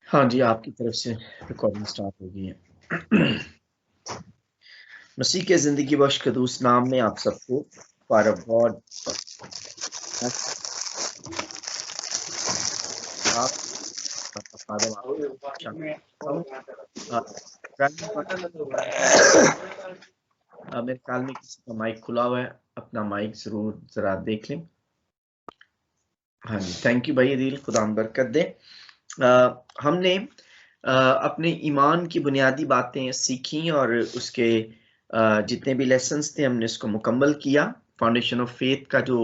ہاں جی، آپ کی طرف سے ریکارڈنگ سٹارٹ ہو گئی ہے۔ مسیح کے زندگی بخش قدوس نام میں آپ سب کو پار آف گاڈ میرے خیال میں کسی کا مائک کھلا ہوا ہے، اپنا مائک ضرور ذرا دیکھ لیں۔ ہاں جی، تھینک یو بھائی عدیل، خدا برکت دے۔ ہم نے اپنے ایمان کی بنیادی باتیں سیکھی اور اس کے جتنے بھی لیسنز تھے ہم نے اس کو مکمل کیا۔ فاؤنڈیشن آف فیتھ کا جو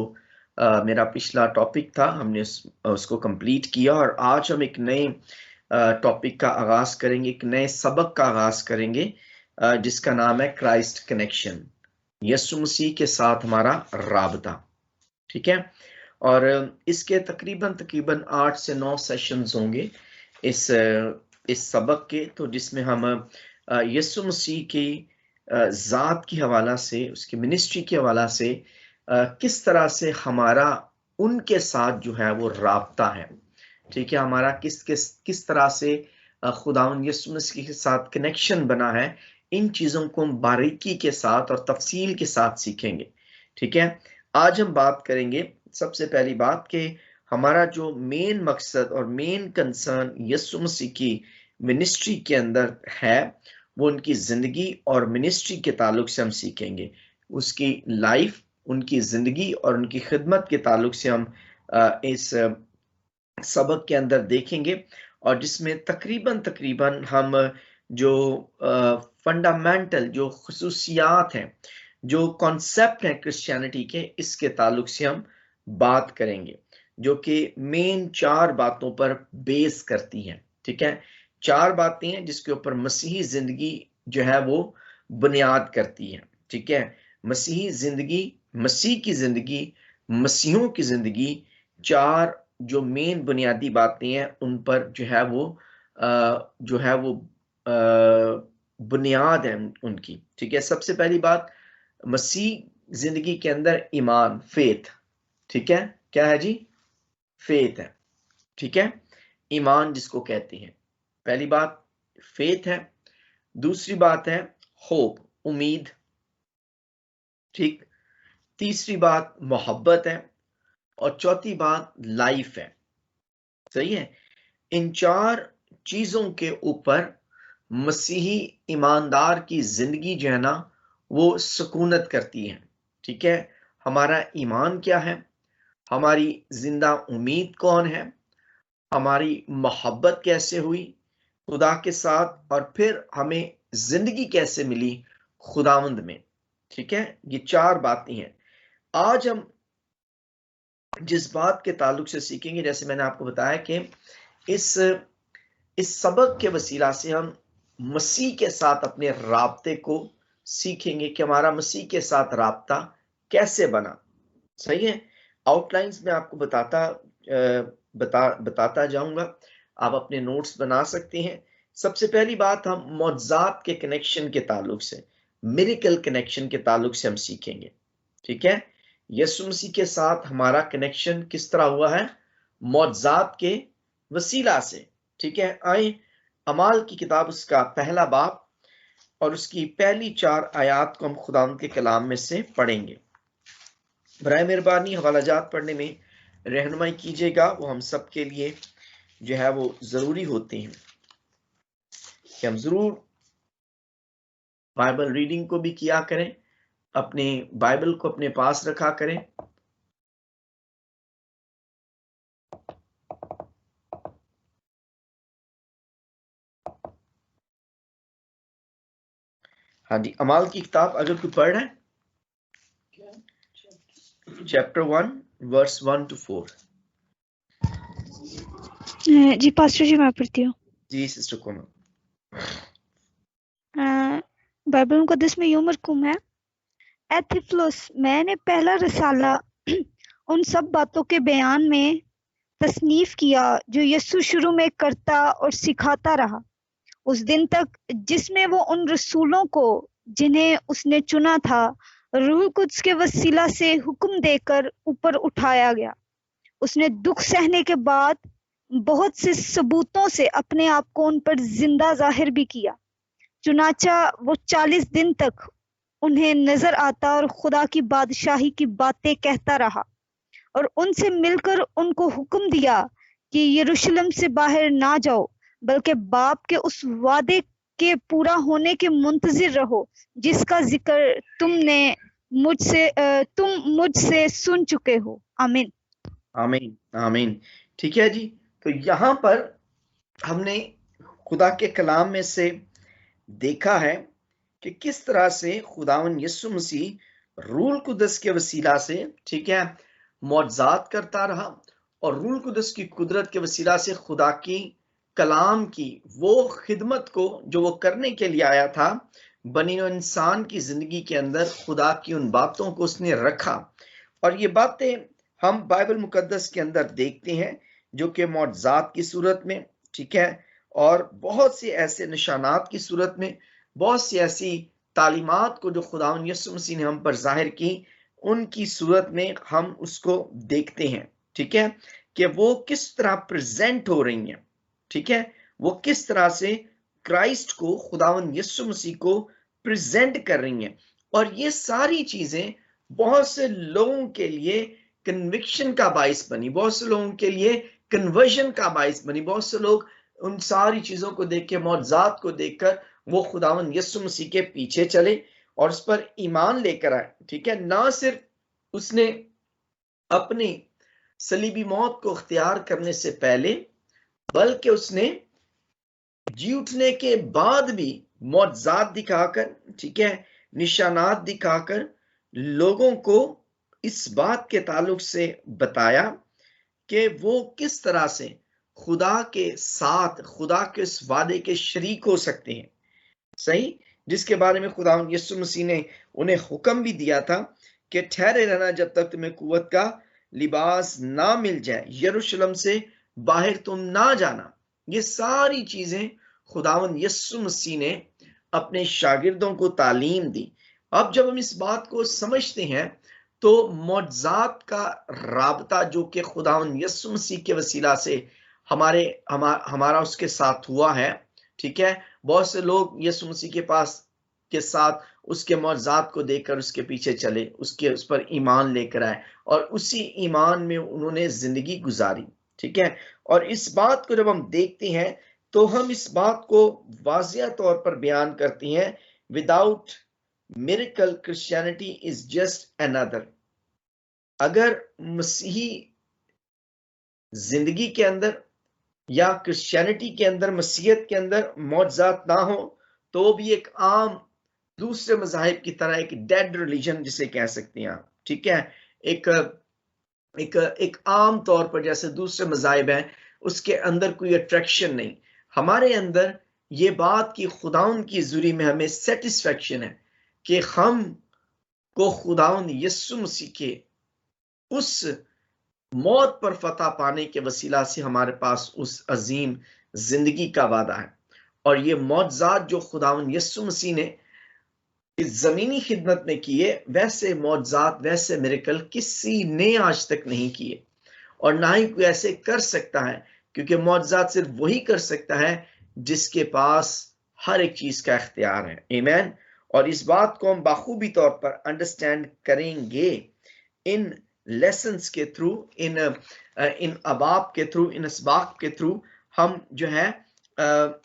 میرا پچھلا ٹاپک تھا ہم نے اس کو کمپلیٹ کیا، اور آج ہم ایک نئے ٹاپک کا آغاز کریں گے، ایک نئے سبق کا آغاز کریں گے جس کا نام ہے کرائسٹ کنیکشن، یسوع مسیح کے ساتھ ہمارا رابطہ۔ ٹھیک ہے، اور اس کے تقریباً 8 سے 9 سیشنز ہوں گے اس سبق کے، تو جس میں ہم یسوع مسیح کی ذات کی حوالہ سے، اس کی منسٹری کے حوالہ سے کس طرح سے ہمارا ان کے ساتھ جو ہے وہ رابطہ ہے، ٹھیک ہے، ہمارا کس طرح سے خداوند یسوع مسیح کے ساتھ کنیکشن بنا ہے، ان چیزوں کو ہم باریکی کے ساتھ اور تفصیل کے ساتھ سیکھیں گے۔ ٹھیک ہے، آج ہم بات کریں گے سب سے پہلی بات کہ ہمارا جو مین مقصد اور مین کنسرن یسوع مسیح کی منسٹری کے اندر ہے، وہ ان کی زندگی اور منسٹری کے تعلق سے ہم سیکھیں گے۔ اس کی لائف، ان کی زندگی اور ان کی خدمت کے تعلق سے ہم اس سبق کے اندر دیکھیں گے، اور جس میں تقریباً ہم جو فنڈامنٹل جو خصوصیات ہیں، جو کانسیپٹ ہیں کرسچینٹی کے، اس کے تعلق سے ہم بات کریں گے، جو کہ مین 4 باتوں پر بیس کرتی ہیں۔ ٹھیک ہے، 4 باتیں ہیں جس کے اوپر مسیحی زندگی جو ہے وہ بنیاد کرتی ہے۔ ٹھیک ہے، مسیحی زندگی، مسیح کی زندگی، مسیحوں کی زندگی، 4 جو مین بنیادی باتیں ہیں ان پر جو ہے وہ بنیاد ہے ان کی۔ ٹھیک ہے، سب سے پہلی بات مسیح زندگی کے اندر ایمان، فیتھ۔ ٹھیک ہے، کیا ہے جی؟ فیتھ ہے۔ ٹھیک ہے، ایمان جس کو کہتے ہیں، پہلی بات فیتھ ہے، دوسری بات ہے ہوپ، امید، ٹھیک، تیسری بات محبت ہے، اور چوتھی بات لائف ہے۔ صحیح ہے، ان 4 چیزوں کے اوپر مسیحی ایماندار کی زندگی جو ہے نا وہ سکونت کرتی ہے۔ ٹھیک ہے، ہمارا ایمان کیا ہے، ہماری زندہ امید کون ہے، ہماری محبت کیسے ہوئی خدا کے ساتھ، اور پھر ہمیں زندگی کیسے ملی خداوند میں۔ ٹھیک ہے، یہ 4 باتیں ہیں۔ آج ہم جس بات کے تعلق سے سیکھیں گے، جیسے میں نے آپ کو بتایا کہ اس سبق کے وسیلہ سے ہم مسیح کے ساتھ اپنے رابطے کو سیکھیں گے کہ ہمارا مسیح کے ساتھ رابطہ کیسے بنا۔ صحیح ہے، آؤٹ لائنز میں آپ کو بتاتا جاؤں گا، آپ اپنے نوٹس بنا سکتے ہیں۔ سب سے پہلی بات ہم معجزات کے کنیکشن کے تعلق سے، میریکل کنیکشن کے تعلق سے ہم سیکھیں گے۔ ٹھیک ہے، یسوع مسیح کے ساتھ ہمارا کنیکشن کس طرح ہوا ہے؟ معجزات کے وسیلہ سے۔ ٹھیک ہے، آئیں اعمال کی کتاب اس کا پہلا باب اور اس کی پہلی 4 آیات کو ہم خداوند کے کلام میں سے پڑھیں گے۔ برائے مہربانی حوالہ جات پڑھنے میں رہنمائی کیجیے گا، وہ ہم سب کے لیے جو ہے وہ ضروری ہوتے ہیں کہ ہم ضرور بائبل ریڈنگ کو بھی کیا کریں، اپنے بائبل کو اپنے پاس رکھا کریں۔ ہاں جی، اعمال کی کتاب اگر کوئی پڑھ رہا ہے، چیپٹر 1 ورس 1 to 4۔ جی پاسٹر جی میں پڑھتی ہوں۔ جی سسٹر کومل۔ بائبل مقدس میں یوں مرقوم ہے، اے تھیفلوس، میں نے پہلا رسالہ ان سب باتوں کے بیان میں تصنیف کیا جو یسوع شروع میں کرتا اور سکھاتا رہا اس دن تک جس میں وہ ان رسولوں کو جنہیں اس نے چنا تھا روح القدس کے وسیلہ سے حکم دے کر اوپر اٹھایا گیا۔ اس نے دکھ سہنے کے بعد بہت سے ثبوتوں سے اپنے آپ کو ان پر زندہ ظاہر بھی کیا۔ چنانچہ وہ 40 دن تک انہیں نظر آتا اور خدا کی بادشاہی کی باتیں کہتا رہا، اور ان سے مل کر ان کو حکم دیا کہ یروشلم سے باہر نہ جاؤ، بلکہ باپ کے اس وعدے کے پورا ہونے کے منتظر رہو جس کا ذکر تم مجھ سے سن چکے ہو۔ آمین۔ آمین آمین۔ ٹھیک ہے جی، تو یہاں پر ہم نے خدا کے کلام میں سے دیکھا ہے کہ کس طرح سے خداوند یسوع مسیح روح القدس کے وسیلہ سے، ٹھیک ہے، معجزات کرتا رہا، اور روح القدس کی قدرت کے وسیلہ سے خدا کی کلام کی وہ خدمت کو جو وہ کرنے کے لیے آیا تھا، بنی نوع انسان کی زندگی کے اندر خدا کی ان باتوں کو اس نے رکھا۔ اور یہ باتیں ہم بائبل مقدس کے اندر دیکھتے ہیں جو کہ معجزات کی صورت میں، ٹھیک ہے، اور بہت سے ایسے نشانات کی صورت میں، بہت سی ایسی تعلیمات کو جو خداوند یسوع مسیح نے ہم پر ظاہر کی، ان کی صورت میں ہم اس کو دیکھتے ہیں، ٹھیک ہے، کہ وہ کس طرح پریزنٹ ہو رہی ہیں، ٹھیک ہے، وہ کس طرح سے کرائسٹ کو، خداوند یسوع مسیح کو پریزنٹ کر رہی ہیں۔ اور یہ ساری چیزیں بہت سے لوگوں کے لیے کنوکشن کا باعث بنی، بہت سے لوگوں کے لیے کنورژن کا باعث بنی، بہت سے لوگ ان ساری چیزوں کو دیکھ کے، معجزات کو دیکھ کر وہ خداوند یسوع مسیح کے پیچھے چلے اور اس پر ایمان لے کر آئے، ٹھیک ہے۔ نہ صرف اس نے اپنی صلیبی موت کو اختیار کرنے سے پہلے، بلکہ اس نے جی اٹھنے کے بعد بھی معجزات دکھا کر، ٹھیک ہے، نشانات دکھا کر لوگوں کو اس بات کے تعلق سے بتایا کہ وہ کس طرح سے خدا کے ساتھ، خدا کے اس وعدے کے شریک ہو سکتے ہیں، صحیح، جس کے بارے میں خداوند یسوع مسیح نے انہیں حکم بھی دیا تھا کہ ٹھہرے رہنا جب تک تمہیں قوت کا لباس نہ مل جائے، یروشلم سے باہر تم نہ جانا۔ یہ ساری چیزیں خداوند یسوع مسیح نے اپنے شاگردوں کو تعلیم دی۔ اب جب ہم اس بات کو سمجھتے ہیں تو معجزات کا رابطہ جو کہ خداوند یسوع مسیح کے وسیلہ سے ہمارا اس کے ساتھ ہوا ہے، ٹھیک ہے، بہت سے لوگ یسوع مسیح کے ساتھ اس کے معجزات کو دیکھ کر اس کے پیچھے چلے، اس پر ایمان لے کر آئے، اور اسی ایمان میں انہوں نے زندگی گزاری، ٹھیک ہے۔ اور اس بات کو جب ہم دیکھتے ہیں تو ہم اس بات کو واضح طور پر بیان کرتے ہیں، without miracle Christianity is just another۔ اگر مسیحی زندگی کے اندر یا کرسچینٹی کے اندر، مسیحیت کے اندر معجزات نہ ہو تو بھی ایک عام دوسرے مذاہب کی طرح ایک ڈیڈ ریلیجن جسے کہہ سکتے ہیں آپ، ٹھیک ہے، ایک عام طور پر جیسے دوسرے مذاہب ہیں اس کے اندر کوئی اٹریکشن نہیں۔ ہمارے اندر یہ بات کی خداوند کی حضوری میں ہمیں سیٹسفیکشن ہے کہ ہم کو خداوند یسوع مسیح کے اس موت پر فتح پانے کے وسیلہ سے ہمارے پاس اس عظیم زندگی کا وعدہ ہے۔ اور یہ معجزات جو خداوند یسوع مسیح نے اس زمینی خدمت میں کیے، ویسے معجزات، ویسے میریکل کسی نے آج تک نہیں کیے، اور نہ ہی کوئی ایسے کر سکتا ہے، کیونکہ معجزات صرف وہی کر سکتا ہے جس کے پاس ہر ایک چیز کا اختیار ہے۔ آمین۔ اور اس بات کو ہم بخوبی طور پر انڈرسٹینڈ کریں گے ان لیسنز کے تھرو، ان اباب کے تھرو، ان اسباق کے تھرو ہم جو ہے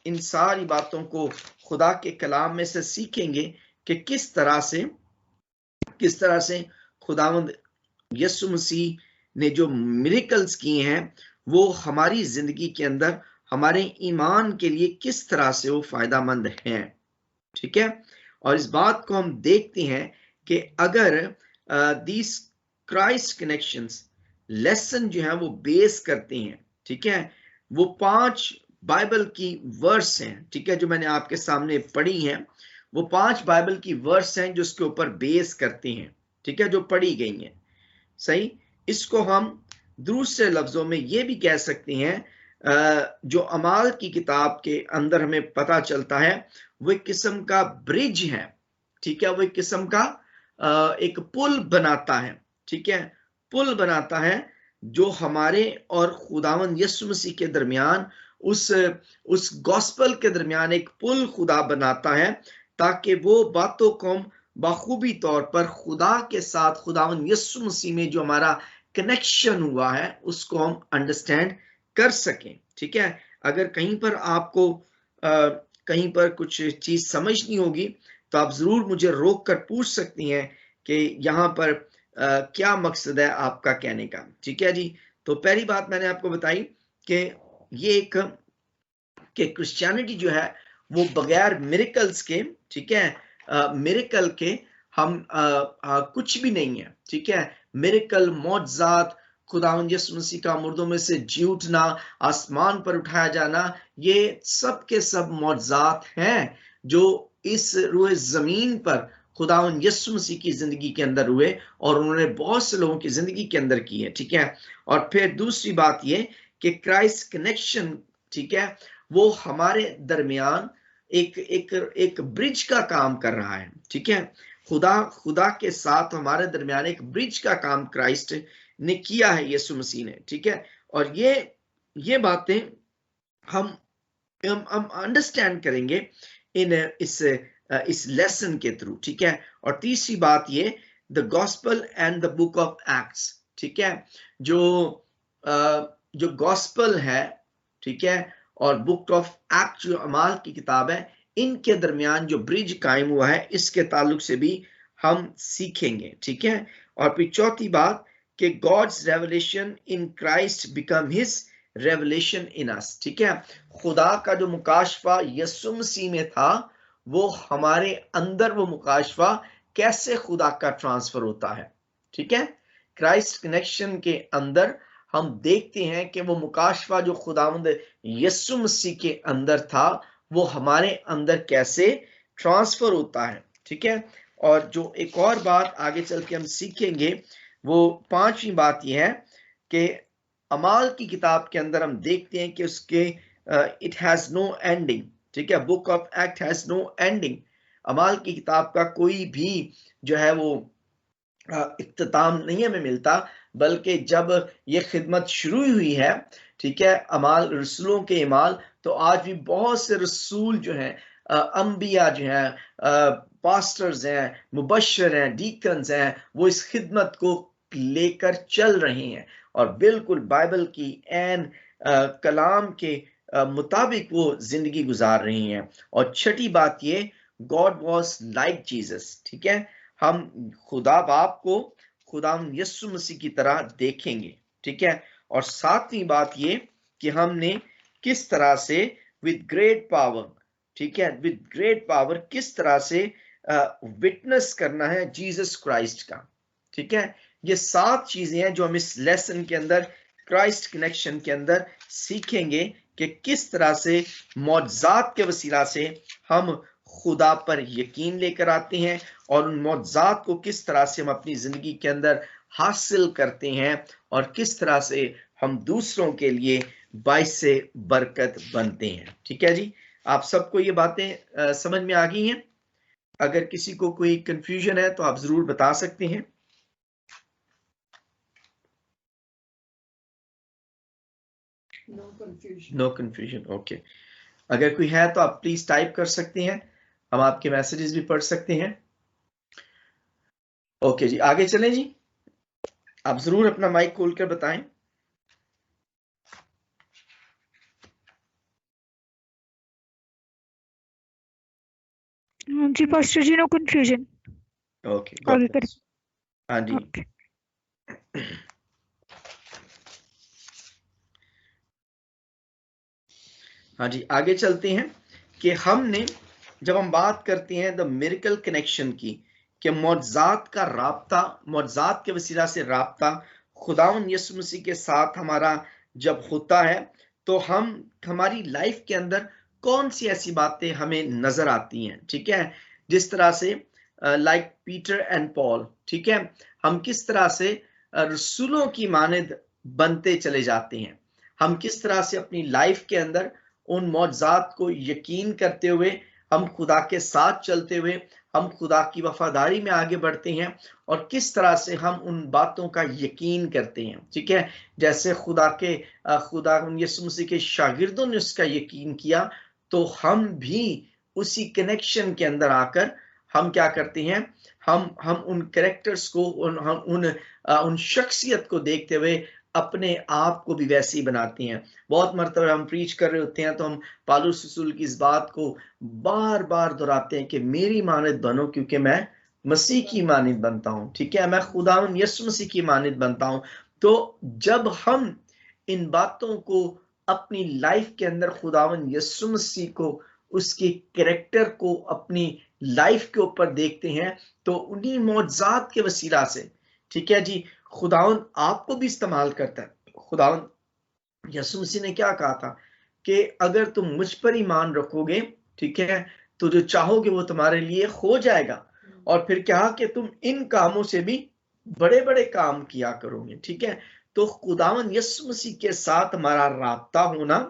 ان ساری باتوں کو خدا کے کلام میں سے سیکھیں گے کہ کس طرح سے خداوند یسوع مسیح نے جو میریکلز کیے ہیں وہ ہماری زندگی کے اندر ہمارے ایمان کے لیے کس طرح سے وہ فائدہ مند ہیں، ٹھیک ہے۔ اور اس بات کو ہم دیکھتے ہیں کہ اگر دیس کرائسٹ کنیکشنز لیسن جو ہیں وہ بیس کرتے ہیں، ٹھیک ہے، وہ 5 بائبل کی ورس ہیں، ٹھیک ہے، جو میں نے آپ کے سامنے پڑھی ہیں، وہ 5 بائبل کی ورس ہیں جو اس کے اوپر بیس کرتے ہیں، ٹھیک ہے، جو پڑھی گئی ہیں، صحیح۔ اس کو ہم دوسرے لفظوں میں یہ بھی کہہ سکتے ہیں، جو اعمال کی کتاب کے اندر ہمیں پتہ چلتا ہے، وہ ایک قسم کا برج ہے، ٹھیک ہے، وہ ایک قسم کا ایک پل بناتا ہے، ٹھیک ہے، پل بناتا ہے جو ہمارے اور خداوند یسوع مسیح کے درمیان اس گوسپل کے درمیان ایک پل خدا بناتا ہے، تاکہ وہ باتوں کو بخوبی طور پر خدا کے ساتھ خداوند یسوع مسیح میں جو ہمارا کنیکشن ہوا ہے اس کو ہم انڈرسٹینڈ کر سکیں. ٹھیک ہے، اگر کہیں پر آپ کو کہیں پر کچھ چیز سمجھ نہیں ہوگی تو آپ ضرور مجھے روک کر پوچھ سکتی ہیں کہ یہاں پر کیا مقصد ہے آپ کا کہنے کا. ٹھیک ہے جی، تو پہلی بات میں نے آپ کو بتائی کہ یہ ایک کہ کرسچینٹی جو ہے وہ بغیر میریکلز کے، ٹھیک ہے، میریکل کے ہم کچھ بھی نہیں ہے. ٹھیک ہے، میریکل، معجزات، خداوند یسوع مسیح کا مردوں میں سے جی اٹھنا، آسمان پر اٹھایا جانا، یہ سب کے سب معجزات ہیں جو اس روئے زمین پر خداوند یسوع مسیح کی زندگی کے اندر ہوئے اور انہوں نے بہت سے لوگوں کی زندگی کے اندر کی ہے. ٹھیک ہے، اور پھر دوسری بات یہ کہ کرائسٹ کنیکشن، ٹھیک ہے، وہ ہمارے درمیان ایک برج کا کام کر رہا ہے. ٹھیک ہے، خدا کے ساتھ ہمارے درمیان ایک برج کا کام کرائسٹ نے کیا ہے، یسوع مسیح نے. ٹھیک ہے، اور یہ باتیں ہم انڈرسٹینڈ کریں گے اس لیسن کے تھرو. ٹھیک ہے، اور تیسری بات یہ the gospel and the book of Acts. ٹھیک ہے، جو گاسپل ہے، ٹھیک ہے، اور بک آف ایکٹ جو اعمال کی کتاب ہے، ان کے درمیان جو برج قائم ہوا ہے اس کے تعلق سے بھی ہم سیکھیں گے. ٹھیک ہے، اور پھر چوتھی بات کہ گاڈز ریولیشن ان کرائسٹ بیکم ہز ریولیشن ان اس. ٹھیک ہے، خدا کا جو مکاشفہ یسوع مسیح میں تھا وہ ہمارے اندر وہ مکاشفہ کیسے خدا کا ٹرانسفر ہوتا ہے. ٹھیک ہے، کرائسٹ کنیکشن کے اندر ہم دیکھتے ہیں کہ وہ مکاشفہ جو خداوند یسوع مسیح کے اندر تھا وہ ہمارے اندر کیسے ٹرانسفر ہوتا ہے. ٹھیک ہے، اور جو ایک اور بات آگے چل کے ہم سیکھیں گے وہ پانچویں بات یہ ہے کہ اعمال کی کتاب کے اندر ہم دیکھتے ہیں کہ اس کے اٹ ہیز نو اینڈنگ. ٹھیک ہے، book of act has no ending. اعمال کی کتاب کا کوئی بھی جو ہے وہ اختتام نہیں ہمیں ملتا، بلکہ جب یہ خدمت شروع ہوئی ہے، ٹھیک ہے، اعمال رسولوں کے اعمال، تو آج بھی بہت سے رسول جو ہیں، انبیاء جو ہیں، پاسٹرز ہیں، مبشر ہیں، ڈیکنز ہیں، وہ اس خدمت کو لے کر چل رہے ہیں اور بالکل بائبل کی عین کلام کے مطابق وہ زندگی گزار رہی ہیں. اور چھٹی بات یہ، گاڈ واز لائک جیسس. ٹھیک ہے، ہم خدا باپ کو خدا یسوع مسیح کی طرح دیکھیں گے. ٹھیک ہے، اور ساتویں بات یہ کہ ہم نے کس طرح سے with great power، ٹھیک ہے، with great power کس طرح سے وٹنس کرنا ہے جیسس کرائسٹ کا. ٹھیک ہے، یہ 7 چیزیں ہیں جو ہم اس لیسن کے اندر کرائسٹ کنیکشن کے اندر سیکھیں گے کہ کس طرح سے معجزات کے وسیلہ سے ہم خدا پر یقین لے کر آتے ہیں اور ان معجزات کو کس طرح سے ہم اپنی زندگی کے اندر حاصل کرتے ہیں اور کس طرح سے ہم دوسروں کے لیے باعث برکت بنتے ہیں. ٹھیک ہے جی، آپ سب کو یہ باتیں سمجھ میں آ گئی ہیں؟ اگر کسی کو کوئی کنفیوژن ہے تو آپ ضرور بتا سکتے ہیں. نو کنفیوژن، اوکے. اگر کوئی ہے تو آپ پلیز ٹائپ کر سکتے ہیں، ہم آپ کے میسیجز بھی پڑھ سکتے ہیں. اوکے جی، آگے چلیں جی، آپ ضرور اپنا مائک کھول کر بتائیں. جی پاسٹر جی، نو کنفیوژن. اوکے، ہاں جی. ہاں جی، آگے چلتے ہیں کہ ہم نے جب ہم بات کرتے ہیں دا میریکل کنیکشن کی، کہ معجزات کا رابطہ، معجزات کے وسیلہ سے رابطہ خداوند یسوع مسیح کے ساتھ ہمارا جب ہوتا ہے تو ہماری لائف کے اندر کون سی ایسی باتیں ہمیں نظر آتی ہیں. ٹھیک ہے، جس طرح سے لائک پیٹر اینڈ پال، ٹھیک ہے، ہم کس طرح سے رسولوں کی مانند بنتے چلے جاتے ہیں. ہم کس طرح سے اپنی لائف کے اندر ان معجزات کو یقین کرتے ہوئے، ہم خدا کے ساتھ چلتے ہوئے ہم خدا کی وفاداری میں آگے بڑھتے ہیں اور کس طرح سے ہم ان باتوں کا یقین کرتے ہیں. ٹھیک ہے, جیسے خدا یسوع مسیح کے شاگردوں نے اس کا یقین کیا, تو ہم بھی اسی کنیکشن کے اندر آ کر ہم کیا کرتے ہیں, ہم ان کریکٹرز کو, ان شخصیت کو دیکھتے ہوئے اپنے آپ کو بھی ویسے ہی بناتے ہیں. بہت مرتبہ ہم پریچ کر رہے ہوتے ہیں تو ہم پالوس رسول کی اس بات کو بار بار دہراتے ہیں کہ میری مانند بنو کیونکہ میں مسیح کی مانند بنتا ہوں. ٹھیک ہے, میں خداوند یسوع مسیح کی مانند بنتا ہوں. تو جب ہم ان باتوں کو اپنی لائف کے اندر خداوند یسوع مسیح کو, اس کے کریکٹر کو اپنی لائف کے اوپر دیکھتے ہیں, تو انہی معجزات کے وسیلہ سے, ٹھیک ہے جی, خداوند آپ کو بھی استعمال کرتا ہے. خداوند یسوع مسیح نے کیا کہا تھا کہ اگر تم مجھ پر ایمان رکھو گے, ٹھیک ہے, تو جو چاہو گے وہ تمہارے لیے ہو جائے گا. اور پھر کہا کہ تم ان کاموں سے بھی بڑے بڑے کام کیا کرو گے. ٹھیک ہے, تو خداوند یسوع مسیح کے ساتھ ہمارا رابطہ ہونا,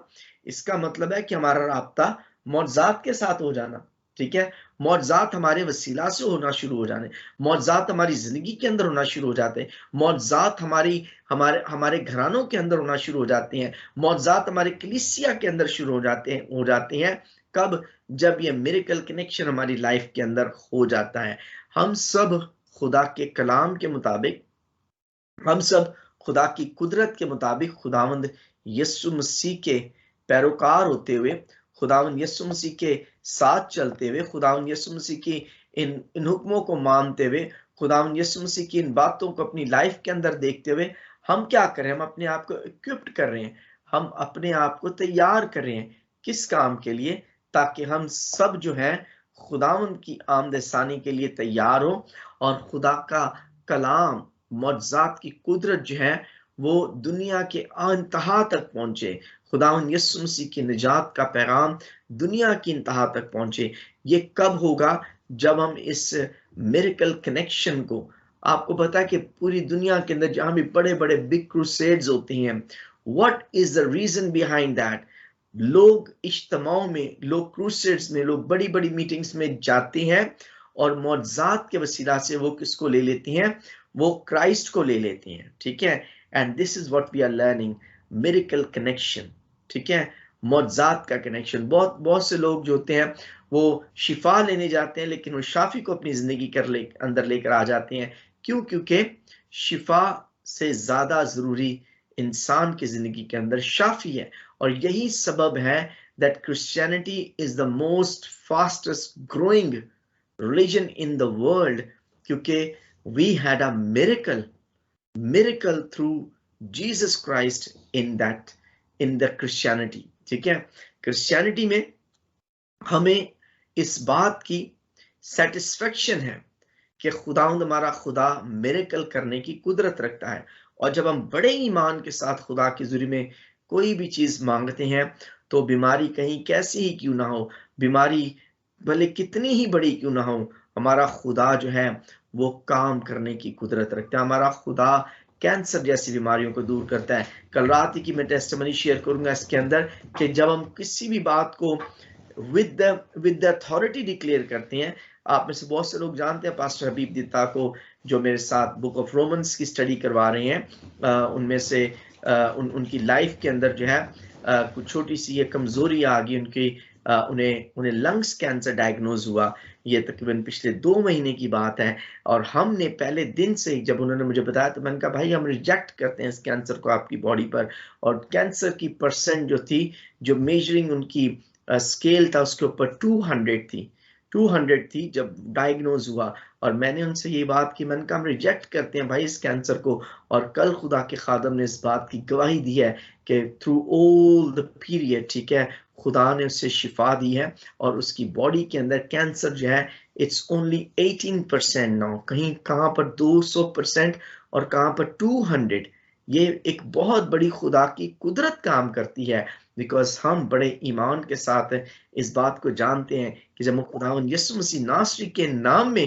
اس کا مطلب ہے کہ ہمارا رابطہ معجزات کے ساتھ ہو جانا. ٹھیک ہے, معجزات ہمارے وسیلہ سے ہونا شروع ہو جانے, معجزات ہماری زندگی کے اندر ہونا شروع ہو جاتے ہیں, معجزات ہمارے گھرانوں کے اندر ہونا شروع ہو جاتے ہیں, معجزات ہمارے کلیسیا کے اندر شروع ہو جاتے ہیں. کب؟ جب یہ میریکل کنیکشن ہماری لائف کے اندر ہو جاتا ہے. ہم سب خدا کے کلام کے مطابق, ہم سب خدا کی قدرت کے مطابق خداوند یسوع مسیح کے پیروکار ہوتے ہوئے, خداوند یسوع مسیح کے ساتھ چلتے ہوئے, خداوند یسوع مسیح کی ان حکموں کو مانتے ہوئے, خداوند یسوع مسیح کی ان باتوں کو اپنی لائف کے اندر دیکھتے ہوئے ہم کیا کر رہے ہیں؟ ہم اپنے آپ کو اکوپڈ کر رہے ہیں, ہم اپنے آپ کو تیار کر رہے ہیں. کس کام کے لیے؟ تاکہ ہم سب جو ہے خداوند کی آمد ثانی کے لیے تیار ہوں اور خدا کا کلام, معجزات کی قدرت جو ہے وہ دنیا کے انتہا تک پہنچے. خداوند یسوع مسیح کی نجات کا پیغام دنیا کی انتہا تک پہنچے. یہ کب ہوگا؟ جب ہم اس میریکل کنیکشن کو, آپ کو پتا ہے کہ پوری دنیا کے اندر جہاں بھی بڑے بڑے بگ کروسیڈز ہوتے ہیں, what is the reason behind that؟ لوگ اجتماعوں میں, لوگ کروسیڈز میں, لوگ بڑی بڑی میٹنگز میں جاتے ہیں اور معجزات کے وسیلہ سے وہ کس کو لے لیتے ہیں؟ وہ کرائسٹ کو لے لیتے ہیں. ٹھیک ہے, and this is what we are learning, miracle connection. ٹھیک ہے, معجزات کا کنیکشن. بہت سے لوگ جو ہوتے ہیں وہ شفا لینے جاتے ہیں لیکن وہ شافی کو اپنی زندگی کے اندر لے کر آ جاتے ہیں. کیوں؟ کیونکہ شفا سے زیادہ ضروری انسان کی زندگی کے اندر شافی ہے. اور یہی سبب ہے that Christianity is the most fastest growing religion in the world, کیونکہ we had a miracle through Jesus Christ in the Christianity. ٹھیک ہے, کرسچینٹی میں ہمیں اس بات کی سیٹسفیکشن ہے کہ خداوند ہمارا خدا میریکل کرنے کی قدرت رکھتا ہے. اور جب ہم بڑے ایمان کے ساتھ خدا کے ذریعے میں کوئی بھی چیز مانگتے ہیں تو بیماری کہیں کیسی ہی کیوں نہ ہو, بیماری بھلے کتنی ہی بڑی کیوں نہ ہو, ہمارا خدا جو ہے وہ کام کرنے کی قدرت رکھتا ہے. ہمارا خدا کینسر جیسی بیماریوں کو دور کرتا ہے. کل رات ہی کی میں ٹیسٹمنی شیئر کروں گا اس کے اندر کہ جب ہم کسی بھی بات کو with the authority ڈکلیئر کرتے ہیں. آپ میں سے بہت سے لوگ جانتے ہیں پاسٹر حبیب دیتا کو, جو میرے ساتھ بک آف رومنس کی اسٹڈی کروا رہے ہیں. ان میں سے ان کی لائف کے اندر جو ہے کچھ چھوٹی سی یہ کمزوری آ گئی, ان کی انہیں لنگس کینسر ڈائگنوز ہوا. یہ تقریباً پچھلے 2 مہینے کی بات ہے. اور ہم نے پہلے دن سے جب انہوں نے مجھے بتایا تو میں نے کہا بھائی ہم ریجیکٹ کرتے ہیں اس کینسر کو آپ کی باڈی پر. اور کینسر کی پرسنٹ جو تھی, جو میجرنگ ان کی اسکیل تھا اس کے اوپر 200 تھی جب ڈائگنوز ہوا. اور میں نے ان سے یہ بات کی, میں نے کہا ہم ریجیکٹ کرتے ہیں بھائی اس کینسر کو. اور کل خدا کے خادم نے اس بات کی گواہی دی ہے کہ تھرو آل دا پیریڈ, ٹھیک ہے, خدا نے اسے شفا دی ہے اور اس کی باڈی کے اندر کینسر جو ہے اٹس اونلی 18% ناؤ. کہاں پر 200% اور کہاں پر 200. یہ ایک بہت بڑی خدا کی قدرت کام کرتی ہے, بیکاز ہم بڑے ایمان کے ساتھ اس بات کو جانتے ہیں کہ جب ہم خداوند یسوع مسیح ناصری کے نام میں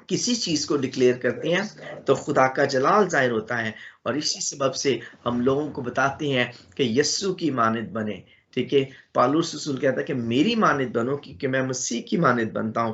کسی چیز کو ڈکلیئر کرتے ہیں تو خدا کا جلال ظاہر ہوتا ہے. اور اسی سبب سے ہم لوگوں کو بتاتے ہیں کہ یسوع کی مانند بنے. ٹھیک ہے, پالوس رسول کہتا ہے کہ میری مانند بنو کیونکہ میں مسیح کی مانند بنتا ہوں.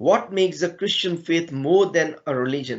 What makes the Christian faith more than a religion?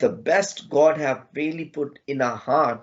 the best God have really put in our heart,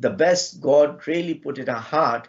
The best God really put in our heart,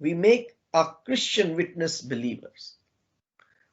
We make a Christian witness believers.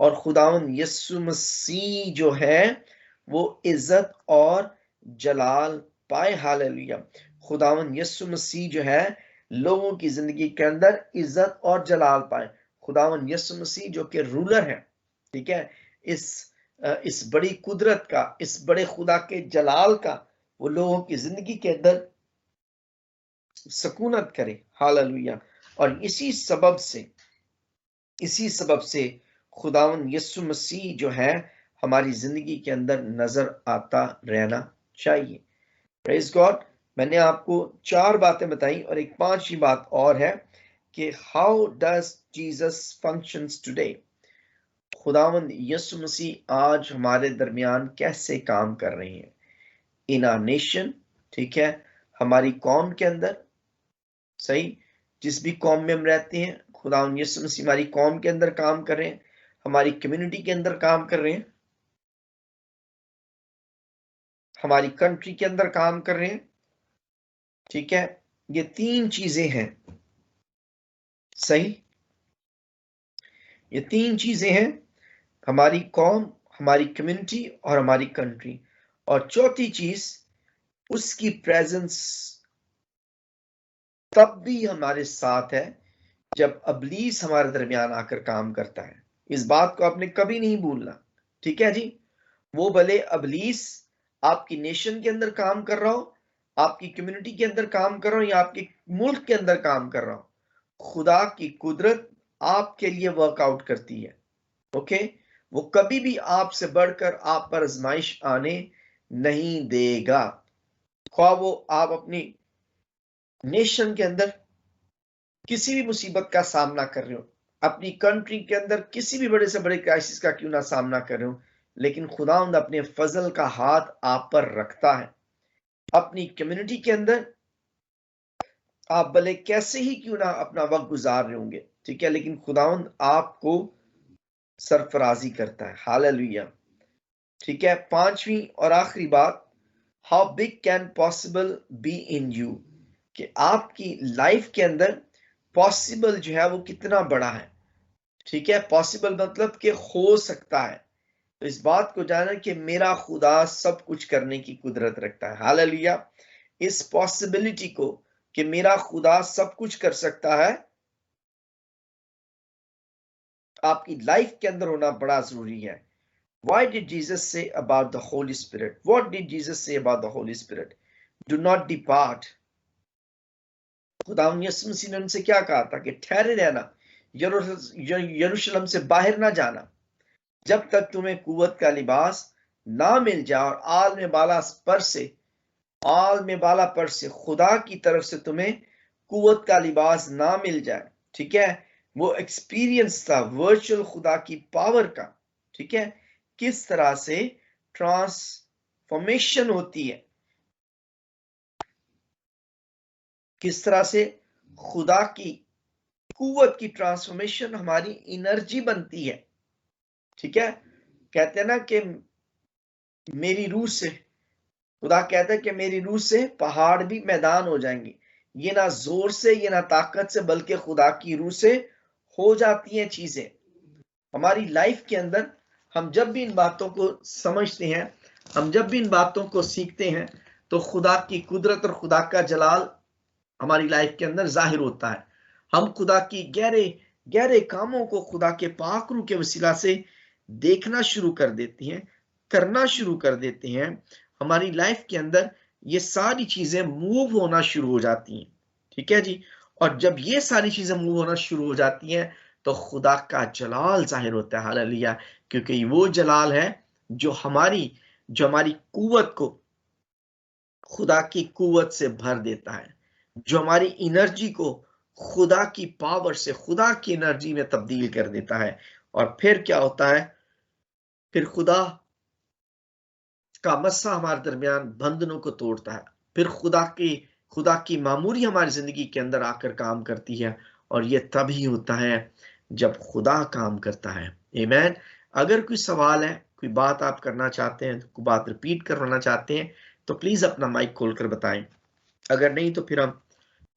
اور خداوند یسوع مسیح جو ہے وہ عزت اور جلال پائے. ہاللیلویہ. خداوند یسوع مسیح جو ہے لوگوں کی زندگی کے اندر عزت اور جلال پائے. خداوند یسوع مسیح جو کہ رولر ہے، ٹھیک ہے، اس بڑی قدرت کا، اس بڑے خدا کے جلال کا وہ لوگوں کی زندگی کے اندر سکونت کرے. ہاللیلویہ. اور اسی سبب سے خداوند یسوع مسیح جو ہے ہماری زندگی کے اندر نظر آتا رہنا چاہیے. پریز گاڈ. میں نے آپ کو 4 باتیں بتائیں اور ایک 5ویں بات اور ہے کہ how does Jesus functions today. خداوند یسوع مسیح آج ہمارے درمیان کیسے کام کر رہے ہیں. ان آ نیشن، ٹھیک ہے، ہماری قوم کے اندر، صحیح، جس بھی قوم میں ہم رہتے ہیں خداوند یسوع مسیح ہماری قوم کے اندر کام کر رہے ہیں، ہماری کمیونٹی کے اندر کام کر رہے ہیں، ہماری کنٹری کے اندر کام کر رہے ہیں. ٹھیک ہے، یہ 3 چیزیں ہیں. صحیح، یہ 3 چیزیں ہیں، ہماری قوم، ہماری کمیونٹی اور ہماری کنٹری. اور 4تھی چیز، اس کی پریزنس تب بھی ہمارے ساتھ ہے جب ابلیس ہمارے درمیان آ کر کام کرتا ہے. اس بات کو آپ نے کبھی نہیں بھولنا. ٹھیک ہے جی. وہ بھلے ابلیس آپ کی نیشن کے اندر کام کر رہا ہو، آپ کی کمیونٹی کے اندر کام کر رہا ہو، یا آپ کے ملک کے اندر کام کر رہا ہو، خدا کی قدرت آپ کے لیے ورک آؤٹ کرتی ہے. اوکے، وہ کبھی بھی آپ سے بڑھ کر آپ پر آزمائش آنے نہیں دے گا. خواہ وہ آپ اپنی نیشن کے اندر کسی بھی مصیبت کا سامنا کر رہے ہو، اپنی کنٹری کے اندر کسی بھی بڑے سے بڑے کرائسس کا کیوں نہ سامنا کر رہے ہو، لیکن خداوند اپنے فضل کا ہاتھ آپ پر رکھتا ہے. اپنی کمیونٹی کے اندر آپ بھلے کیسے ہی کیوں نہ اپنا وقت گزار رہے ہوں گے، ٹھیک ہے، لیکن خداوند آپ کو سرفرازی کرتا ہے. ہاللیلویہ. ٹھیک ہے. 5ویں اور آخری بات، how big can possible be in you, کہ آپ کی لائف کے اندر پاسبل جو ہے وہ کتنا بڑا ہے. ٹھیک ہے، پاسبل مطلب کہ ہو سکتا ہے. تو اس بات کو جانا کہ میرا خدا سب کچھ کرنے کی قدرت رکھتا ہے. ہاللیلویہ. اس پاسبلٹی کو کہ میرا خدا سب کچھ کر سکتا ہے آپ کی لائف کے اندر ہونا بڑا ضروری ہے. Why did Jesus say about the Holy Spirit? What did Jesus say about the Holy Spirit? Do not depart. خداوند یسوع مسیح نے ان سے کیا کہا تھا کہ ٹھہرے رہنا، یروشلم سے باہر نہ جانا جب تک تمہیں قوت کا لباس نہ مل جائے اور عالم بالا پر سے خدا کی طرف سے تمہیں قوت کا لباس نہ مل جائے. ٹھیک ہے، وہ ایکسپیرینس تھا ورچوئل خدا کی پاور کا. ٹھیک ہے، کس طرح سے ٹرانسفارمیشن ہوتی ہے، کس طرح سے خدا کی قوت کی ٹرانسفارمیشن ہماری انرجی بنتی ہے. ٹھیک ہے، کہتے ہیں نا کہ میری روح سے، خدا کہتا ہے کہ میری روح سے پہاڑ بھی میدان ہو جائیں گے. یہ نہ زور سے، یہ نہ طاقت سے، بلکہ خدا کی روح سے ہو جاتی ہیں چیزیں. ہماری لائف کے اندر ہم جب بھی ان باتوں کو سمجھتے ہیں، ہم جب بھی ان باتوں کو سیکھتے ہیں، تو خدا کی قدرت اور خدا کا جلال ہماری لائف کے اندر ظاہر ہوتا ہے. ہم خدا کی گہرے کاموں کو خدا کے پاک روح کے وسیلہ سے دیکھنا شروع کر دیتے ہیں، کرنا شروع کر دیتے ہیں. ہماری لائف کے اندر یہ ساری چیزیں موو ہونا شروع ہو جاتی ہیں. ٹھیک ہے جی. اور جب یہ ساری چیزیں موو ہونا شروع ہو جاتی ہیں تو خدا کا جلال ظاہر ہوتا ہے. ہاللیلویہ. کیونکہ یہ وہ جلال ہے جو ہماری قوت کو خدا کی قوت سے بھر دیتا ہے، جو ہماری انرجی کو خدا کی پاور سے خدا کی انرجی میں تبدیل کر دیتا ہے. اور پھر کیا ہوتا ہے؟ پھر خدا کا مسا ہمارے درمیان بندھنوں کو توڑتا ہے. پھر خدا کی معموری ہماری زندگی کے اندر آ کر کام کرتی ہے. اور یہ تبھی ہوتا ہے جب خدا کام کرتا ہے. آمین. اگر کوئی سوال ہے، کوئی بات آپ کرنا چاہتے ہیں، کوئی بات ریپیٹ کروانا چاہتے ہیں، تو پلیز اپنا مائک کھول کر بتائیں. اگر نہیں تو پھر ہم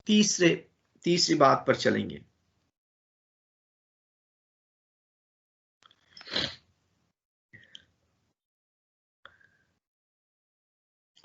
تیسری بات پر چلیں گے.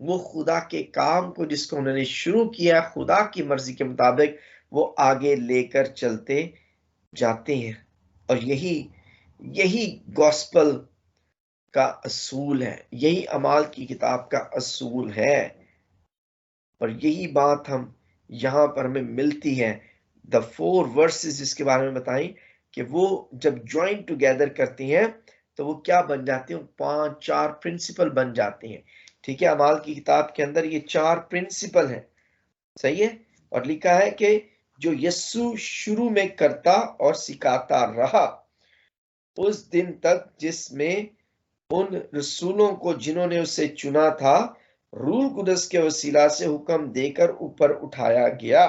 وہ خدا کے کام کو جس کو انہوں نے شروع کیا خدا کی مرضی کے مطابق وہ آگے لے کر چلتے جاتے ہیں. اور یہی گوسپل کا اصول ہے, یہی اعمال کی کتاب کا اصول ہے, اور یہی بات ہم یہاں پر ہمیں ملتی ہے. the 4 verses جس کے بارے میں بتائیں کہ وہ جب جوائن ٹوگیدر کرتی ہیں تو وہ کیا بن جاتے ہیں, 4 پرنسپل بن جاتے ہیں. ٹھیک ہے, اعمال کی کتاب کے اندر یہ 4 پرنسپل ہیں, صحیح ہے. اور لکھا ہے کہ جو یسوع شروع میں کرتا اور سکھاتا رہا اس دن تک جس میں ان رسولوں کو جنہوں نے اسے چنا تھا روح القدس کے وسیلہ سے حکم دے کر اوپر اٹھایا گیا.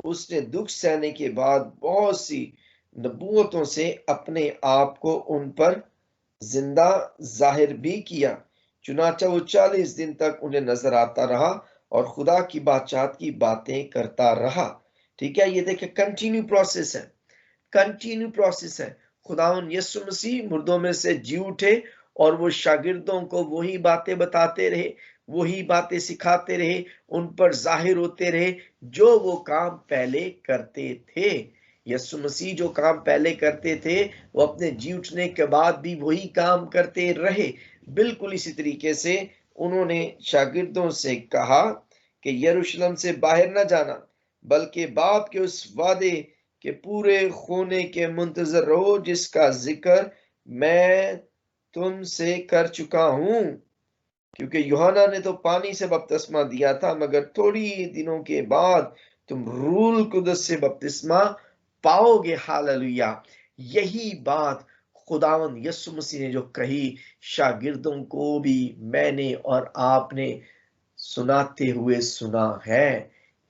اس نے دکھ سہنے کے بعد بہت سی نبوتوں سے اپنے آپ کو ان پر زندہ ظاہر بھی کیا. چنانچہ وہ 40 دن تک انہیں نظر آتا رہا اور خدا کی بادشاہت کی باتیں کرتا رہا. ٹھیک ہے, یہ دیکھیں کنٹینیو پروسیس ہے, کنٹینیو پروسیس ہے. خداوند یسوع مسیح مردوں میں سے جی اٹھے اور وہ شاگردوں کو وہی باتیں بتاتے رہے, وہی باتیں سکھاتے رہے, ان پر ظاہر ہوتے رہے جو وہ کام پہلے کرتے تھے. یسوع مسیح جو کام پہلے کرتے تھے وہ اپنے جی اٹھنے کے بعد بھی وہی کام کرتے رہے. بالکل اسی طریقے سے انہوں نے شاگردوں سے کہا کہ یروشلم سے باہر نہ جانا بلکہ باپ کے اس وعدے کہ پورے ہونے کے منتظر رہو جس کا ذکر میں تم سے کر چکا ہوں, کیونکہ یوحنا نے تو پانی سے بپتسمہ دیا تھا مگر تھوڑی دنوں کے بعد تم روح القدس سے بپتسمہ پاؤ گے. ہاللویا. یہی بات خداوند یسوع مسیح نے جو کہی شاگردوں کو بھی میں نے اور آپ نے سناتے ہوئے سنا ہے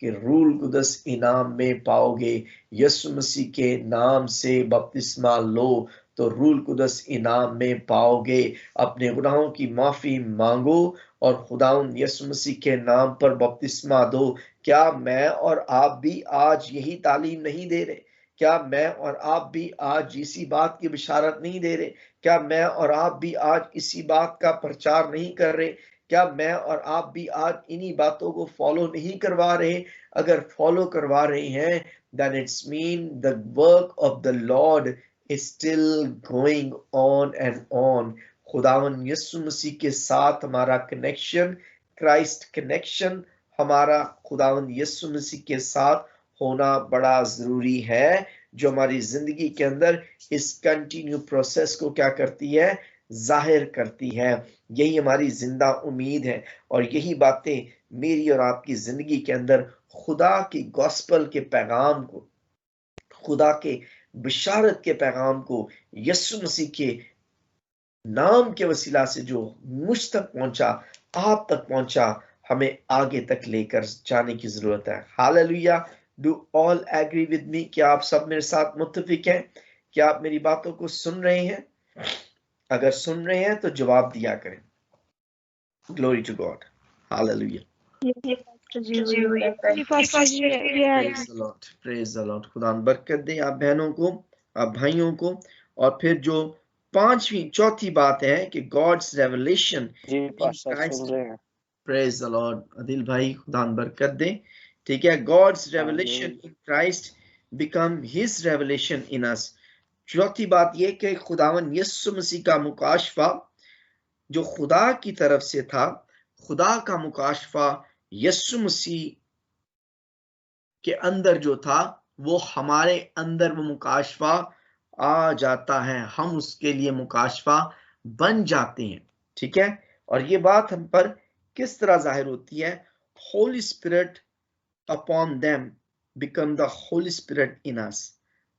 کہ روح القدس انعام میں پاؤ گے. یسوع مسیح کے نام سے بپتسمہ لو تو روح القدس انعام میں پاؤ گے. اپنے گناہوں کی معافی مانگو اور خداوند یسوع مسیح کے نام پر بپتسمہ دو. کیا میں اور آپ بھی آج یہی تعلیم نہیں دے رہے؟ کیا میں اور آپ بھی آج اسی بات کی بشارت نہیں دے رہے؟ کیا میں اور آپ بھی آج اسی بات کا پرچار نہیں کر رہے؟ کیا میں اور آپ بھی آج انہی باتوں کو فالو نہیں کروا رہے؟ اگر فالو کروا رہے ہیں then it's mean the work of the Lord is still going on and on. خداوند یسوع مسیح کے ساتھ ہمارا کنیکشن, کرائسٹ کنیکشن ہمارا خداوند یسوع مسیح کے ساتھ ہونا بڑا ضروری ہے, جو ہماری زندگی کے اندر اس کنٹینیو پروسیس کو کیا کرتی ہے, ظاہر کرتی ہے. یہی ہماری زندہ امید ہے اور یہی باتیں میری اور آپ کی زندگی کے اندر خدا کی گوسپل کے پیغام کو, خدا کے بشارت کے پیغام کو یسوع مسیح کے نام کے وسیلہ سے جو مجھ تک پہنچا, آپ تک پہنچا, ہمیں آگے تک لے کر جانے کی ضرورت ہے. Hallelujah. Do all agree with me؟ کیا آپ سب میرے ساتھ متفق ہیں؟ کیا آپ میری باتوں کو سن رہے ہیں؟ اگر سن رہے ہیں تو جواب دیا کریں. Glory to God. Hallelujah. Praise the Lord. Praise the Lord. خدا برکت دے آپ بہنوں کو, آپ بھائیوں کو. اور پھر جو چوتھی بات ہے کہ God's revelation in Christ. Praise the Lord. عدیل بھائی خدا برکت دے. ٹھیک ہے, God's revelation in Christ become his revelation in us. چوتھی بات یہ کہ خداوند یسوع مسیح کا مکاشفہ جو خدا کی طرف سے تھا, خدا کا مکاشفہ یسوع مسیح کے اندر جو تھا وہ ہمارے اندر وہ مکاشفہ آ جاتا ہے, ہم اس کے لیے مکاشفہ بن جاتے ہیں. ٹھیک ہے, اور یہ بات ہم پر کس طرح ظاہر ہوتی ہے؟ Holy Spirit upon them become the Holy Spirit in us.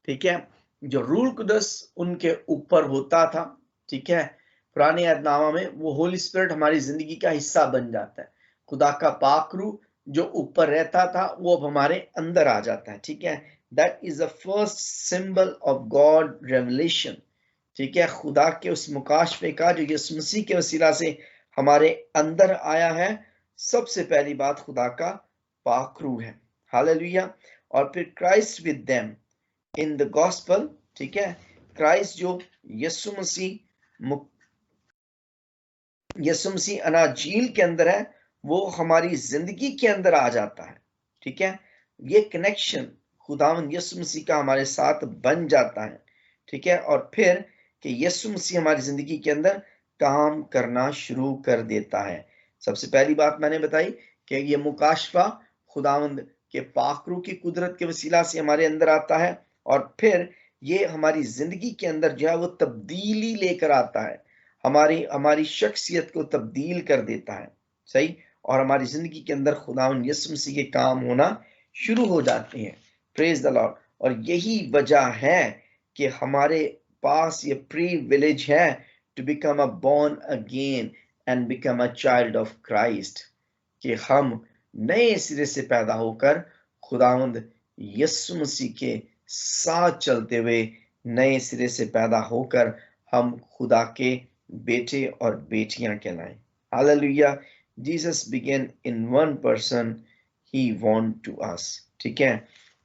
ٹھیک ہے, جو روح القدس ان کے اوپر ہوتا تھا, ٹھیک ہے, پرانے عہد نامہ میں وہ ہولی اسپرٹ ہماری زندگی کا حصہ بن جاتا ہے. خدا کا پاک روح جو اوپر رہتا تھا وہ اب ہمارے اندر آ جاتا ہے. ٹھیک ہے, that is the first symbol of God revelation. ٹھیک ہے, خدا کے اس مکاشفے کا جو یسوع مسیح کے وسیلہ سے ہمارے اندر آیا ہے, سب سے پہلی بات خدا کا پاک روح ہے. ہاللویا. اور پھر Christ with them in the gospel. ٹھیک ہے, کرائسٹ جو یسوع مسیح یسوع مسیح اناجیل کے اندر ہے وہ ہماری زندگی کے اندر آ جاتا ہے، ٹھیک ہے، یہ کنیکشن خداوند یسوع مسیح کا ہمارے ساتھ بن جاتا ہے، ٹھیک ہے، اور پھر کہ یسوع مسیح ہماری زندگی کے اندر کام کرنا شروع کر دیتا ہے۔ سب سے پہلی بات میں نے بتائی کہ یہ مکاشفہ خداوند کے پاک روح کی قدرت کے وسیلہ سے ہمارے اندر آتا ہے، اور پھر یہ ہماری زندگی کے اندر جو ہے وہ تبدیلی لے کر آتا ہے، ہماری شخصیت کو تبدیل کر دیتا ہے، صحیح، اور ہماری زندگی کے اندر خداوند یسوع مسیح کے کام ہونا شروع ہو جاتے ہیں۔ پریز دی لارڈ۔ اور یہی وجہ ہے کہ ہمارے پاس یہ پریویلیج ہے to become a born again and become a child of Christ, کہ ہم نئے سرے سے پیدا ہو کر خداوند یسوع مسیح کے ساتھ چلتے ہوئے نئے سرے سے پیدا ہو کر ہم خدا کے بیٹے اور بیٹیاں کہلائیں۔ Hallelujah. Jesus began in one person, he want to us، ٹھیک ہے،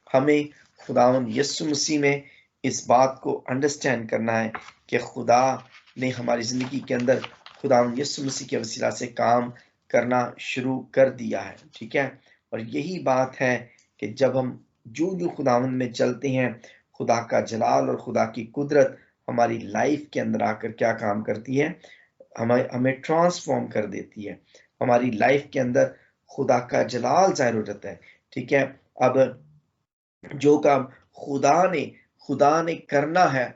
ہمیں خداوند یسوع مسیح میں اس بات کو انڈرسٹینڈ کرنا ہے کہ خدا نے ہماری زندگی کے اندر خداوند یسوع مسیح کے وسیلہ سے کام کرنا شروع کر دیا ہے، ٹھیک ہے، اور یہی بات ہے کہ جب ہم جو خداوند میں چلتے ہیں، خدا کا جلال اور خدا کی قدرت ہماری لائف کے اندر آ کر کیا کام کرتی ہے، ہمیں ٹرانسفارم کر دیتی ہے، ہماری لائف کے اندر خدا کا جلال ظاہر ہو جاتا ہے، ٹھیک ہے۔ اب جو کام خدا نے کرنا ہے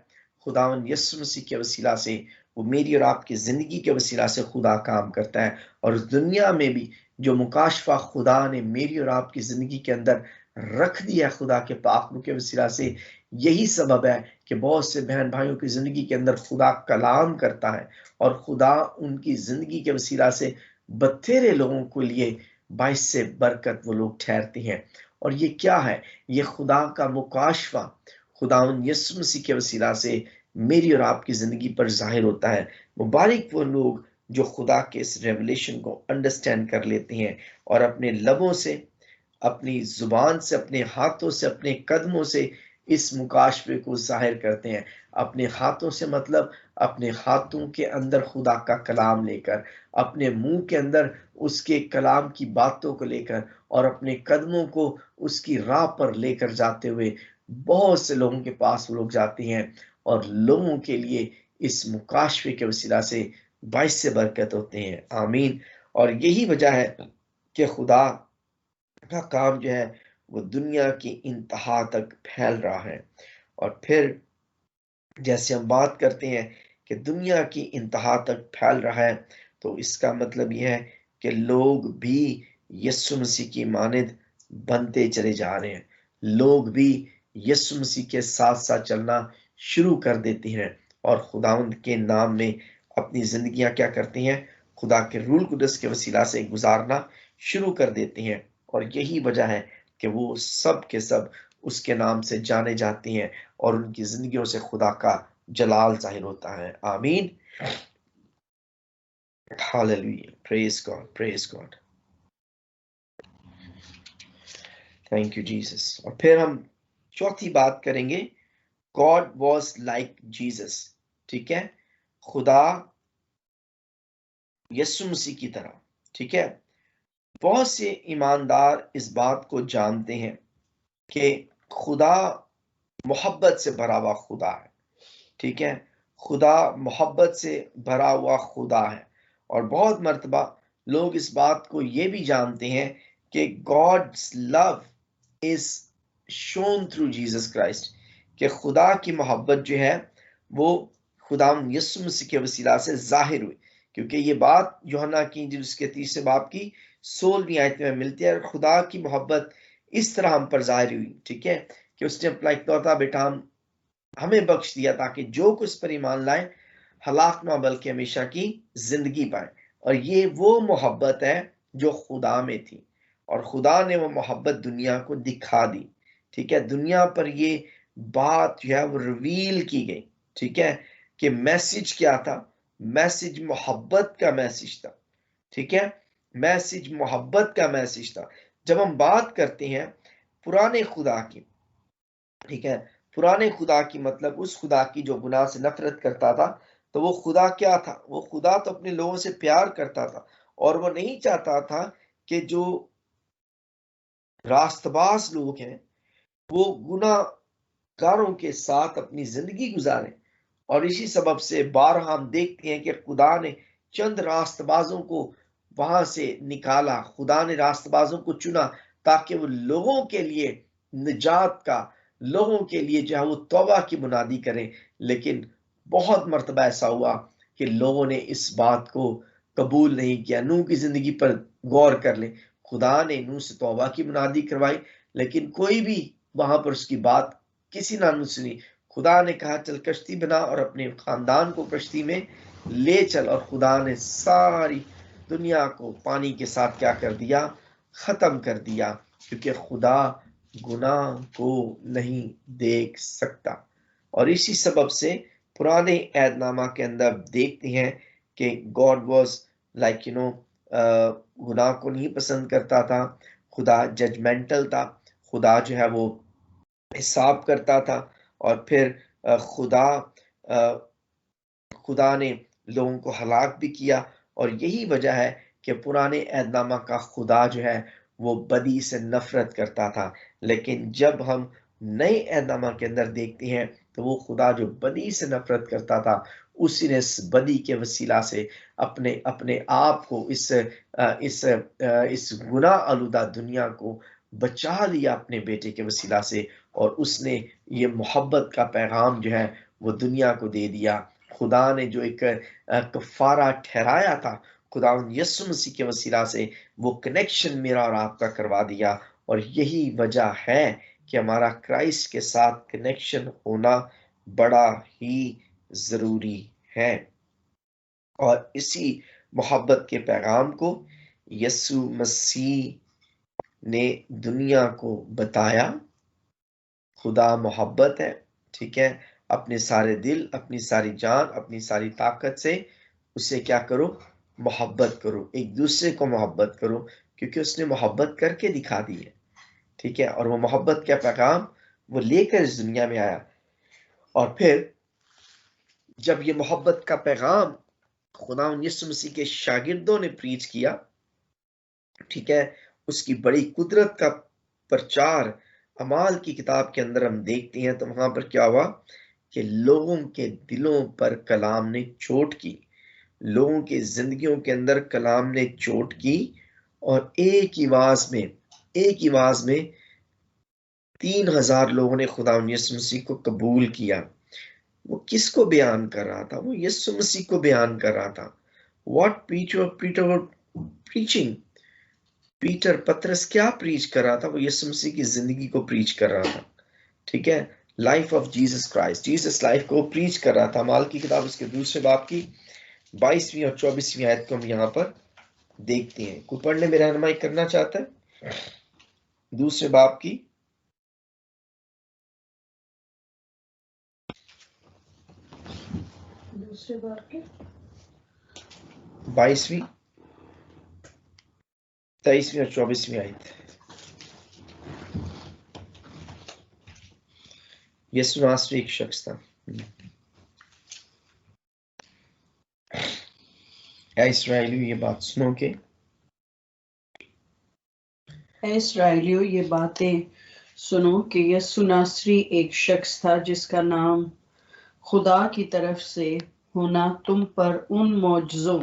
خداوند یسوع مسیح کے وسیلہ سے، وہ میری اور آپ کی زندگی کے وسیلہ سے خدا کام کرتا ہے، اور اس دنیا میں بھی جو مکاشفہ خدا نے میری اور آپ کی زندگی کے اندر رکھ دیا خدا کے پاک روح کے وسیلہ سے، یہی سبب ہے کہ بہت سے بہن بھائیوں کی زندگی کے اندر خدا کلام کرتا ہے، اور خدا ان کی زندگی کے وسیلہ سے بتھیرے لوگوں کے لیے باعث سے برکت وہ لوگ ٹھہرتے ہیں۔ اور یہ کیا ہے؟ یہ خدا کا مکاشفہ خداوند یسوع مسیح کے وسیلہ سے میری اور آپ کی زندگی پر ظاہر ہوتا ہے۔ مبارک وہ لوگ جو خدا کے اس ریولیشن کو انڈرسٹینڈ کر لیتے ہیں اور اپنے لبوں سے، اپنی زبان سے، اپنے ہاتھوں سے، اپنے قدموں سے اس مکاشفے کو ظاہر کرتے ہیں۔ اپنے ہاتھوں سے مطلب اپنے ہاتھوں کے اندر خدا کا کلام لے کر، اپنے منہ کے اندر اس کے کلام کی باتوں کو لے کر، اور اپنے قدموں کو اس کی راہ پر لے کر جاتے ہوئے بہت سے لوگوں کے پاس وہ لوگ جاتے ہیں، اور لوگوں کے لیے اس مکاشفے کے وسیلہ سے باعث سے برکت ہوتے ہیں۔ آمین۔ اور یہی وجہ ہے کہ خدا کا کام جو ہے وہ دنیا کی انتہا تک پھیل رہا ہے، اور پھر جیسے ہم بات کرتے ہیں کہ دنیا کی انتہا تک پھیل رہا ہے، تو اس کا مطلب یہ ہے کہ لوگ بھی یسوع مسیح کی مانند بنتے چلے جا رہے ہیں، لوگ بھی یسوع مسیح کے ساتھ ساتھ چلنا شروع کر دیتے ہیں، اور خداوند کے نام میں اپنی زندگیاں کیا کرتے ہیں؟ خدا کے روح القدس کے وسیلہ سے گزارنا شروع کر دیتے ہیں، اور یہی وجہ ہے کہ وہ سب کے سب اس کے نام سے جانے جاتے ہیں، اور ان کی زندگیوں سے خدا کا جلال ظاہر ہوتا ہے۔ آمین۔ Hallelujah. Praise God, praise God, thank you Jesus. اور پھر ہم چوتھی بات کریں گے، God was like Jesus، ٹھیک ہے، خدا یسوع مسیح کی طرح، ٹھیک ہے۔ بہت سے ایماندار اس بات کو جانتے ہیں کہ خدا محبت سے بھرا ہوا خدا ہے، ٹھیک ہے، خدا محبت سے بھرا ہوا خدا ہے، اور بہت مرتبہ لوگ اس بات کو یہ بھی جانتے ہیں کہ God's love is shown through Jesus Christ، کہ خدا کی محبت جو ہے وہ خدا یسوع مسیح کے وسیلہ سے ظاہر ہوئی، کیونکہ یہ بات یوحنا کی انجیل اس کے 30 باب کی 16ویں آیت میں ملتی ہے، اور خدا کی محبت اس طرح ہم پر ظاہر ہوئی، ٹھیک ہے، کہ اس نے اپنا اکلوتا بیٹا ہمیں بخش دیا تاکہ جو کچھ پر ایمان لائے ہلاک نہ بلکہ ہمیشہ کی زندگی پائے۔ اور یہ وہ محبت ہے جو خدا میں تھی، اور خدا نے وہ محبت دنیا کو دکھا دی، ٹھیک ہے، دنیا پر یہ بات جو ہے وہ ریویل کی گئی، ٹھیک ہے، کہ میسج کیا تھا؟ میسج محبت کا میسج تھا، ٹھیک ہے، میسج محبت کا میسج تھا۔ جب ہم بات کرتے ہیں پرانے خدا کی، ٹھیک ہے، پرانے خدا کی مطلب اس خدا کی جو گناہ سے نفرت کرتا تھا، تو وہ خدا کیا تھا؟ وہ خدا تو اپنے لوگوں سے پیار کرتا تھا، اور وہ نہیں چاہتا تھا کہ جو راست باز لوگ ہیں وہ گناہ گاروں کے ساتھ اپنی زندگی گزاریں. اور اسی سبب سے بارہا ہم دیکھتے ہیں کہ خدا نے چند راست بازوں کو وہاں سے نکالا، خدا نے راست بازوں کو چنا تاکہ وہ لوگوں کے لیے نجات کا، لوگوں کے لیے جو ہے وہ توبہ کی منادی کریں. لیکن بہت مرتبہ ایسا ہوا کہ لوگوں نے اس بات کو قبول نہیں کیا. نوح کی زندگی پر غور کر لیں، خدا نے نوح سے توبہ کی منادی کروائی، لیکن کوئی بھی وہاں پر اس کی بات کسی نے نہیں سنی. خدا نے کہا چل کشتی بنا اور اپنے خاندان کو کشتی میں لے چل، اور خدا نے ساری دنیا کو پانی کے ساتھ کیا کر دیا؟ ختم کر دیا، کیونکہ خدا گناہ کو نہیں دیکھ سکتا. اور اسی سبب سے پرانے عہد نامہ کے اندر دیکھتے ہیں کہ گاڈ واز لائک گناہ کو نہیں پسند کرتا تھا، خدا ججمنٹل تھا، خدا جو ہے وہ حساب کرتا تھا. اور پھر خدا نے لوگوں کو ہلاک بھی کیا. اور یہی وجہ ہے کہ پرانے عہد نامہ کا خدا جو ہے وہ بدی سے نفرت کرتا تھا. لیکن جب ہم نئے عہد نامہ کے اندر دیکھتے ہیں تو وہ خدا جو بدی سے نفرت کرتا تھا، اسی نے اس بدی کے وسیلہ سے اپنے آپ کو اس گناہ آلودہ دنیا کو بچا لیا اپنے بیٹے کے وسیلہ سے. اور اس نے یہ محبت کا پیغام جو ہے وہ دنیا کو دے دیا. خدا نے جو ایک کفارہ ٹھہرایا تھا، خدا یسوع مسیح کے وسیلہ سے وہ کنیکشن میرا اور آپ کا کروا دیا. اور یہی وجہ ہے کہ ہمارا کرائسٹ کے ساتھ کنیکشن ہونا بڑا ہی ضروری ہے. اور اسی محبت کے پیغام کو یسوع مسیح نے دنیا کو بتایا. خدا محبت ہے، ٹھیک ہے؟ اپنے سارے دل، اپنی ساری جان، اپنی ساری طاقت سے اسے کیا کرو؟ محبت کرو، ایک دوسرے کو محبت کرو، کیونکہ اس نے محبت کر کے دکھا دی ہے، ٹھیک ہے؟ اور وہ محبت کا پیغام وہ لے کر اس دنیا میں آیا. اور پھر جب یہ محبت کا پیغام خدا یسوع مسیح کے شاگردوں نے پریچ کیا، ٹھیک ہے، اس کی بڑی قدرت کا پرچار اعمال کی کتاب کے اندر ہم دیکھتے ہیں تو وہاں پر کیا ہوا کہ لوگوں کے دلوں پر کلام نے چوٹ کی، لوگوں کے زندگیوں کے اندر کلام نے چوٹ کی. اور ایک ہی آواز میں 3000 لوگوں نے خدا یسوع مسیح کو قبول کیا. وہ کس کو بیان کر رہا تھا؟ وہ یسوع مسیح کو بیان کر رہا تھا. واٹ پیٹر preaching، پیٹر پترس کیا پریچ کر رہا تھا؟ وہ یسوع مسیح کی زندگی کو پریچ کر رہا تھا، ٹھیک ہے؟ Life of Jesus Christ, Jesus life کو پریچ کر رہا تھا. اعمال کی کتاب اس کے دوسرے باب کی 22ویں اور 24ویں آیت کو ہم یہاں پر دیکھتے ہیں. کوئی پڑھنے میں رہنمائی کرنا چاہتا ہے؟ دوسرے باب کی 22ویں 23ویں اور 24ویں آیت. یسوع ناصری ایک شخص تھا. اے اسرائیلیو یہ بات سنو کہ اے اسرائیلیو یہ باتیں سنو کہ یسوع ناصری ایک شخص تھا جس کا نام خدا کی طرف سے ہونا تم پر ان معجزوں